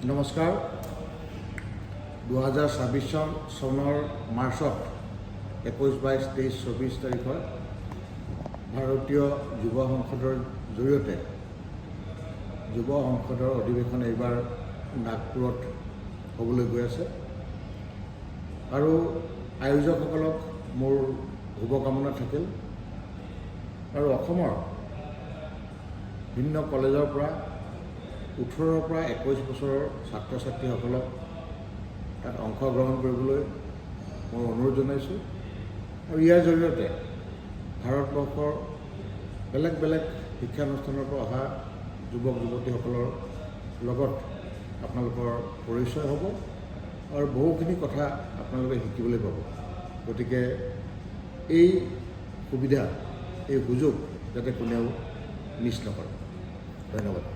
নমস্কাৰ। 2026 চনৰ মাৰ্চত 21, 22, 23, 24 তাৰিখত ভাৰতীয় যুৱ সংসদৰ জৰিয়তে যুৱ সংসদৰ অধিৱেশন এইবাৰ নাগপুৰত হ'বলৈ গৈ আছে আৰু আয়োজকসকলক মোৰ শুভকামনা থাকিল আৰু অসমৰ ভিন্ন কলেজৰ পৰা 18ৰ পৰা 21 বছৰৰ ছাত্ৰ ছাত্ৰীসকলক তাত অংশগ্ৰহণ কৰিবলৈ মই অনুৰোধ জনাইছোঁ আৰু ইয়াৰ জৰিয়তে ভাৰতবৰ্ষৰ বেলেগ বেলেগ শিক্ষানুষ্ঠানৰ পৰা অহা যুৱক যুৱতীসকলৰ লগত আপোনালোকৰ পৰিচয় হ'ব আৰু বহুখিনি কথা আপোনালোকে শিকিবলৈ পাব। গতিকে এই সুবিধা, এই সুযোগ যাতে কোনেও মিছ নকৰে। ধন্যবাদ।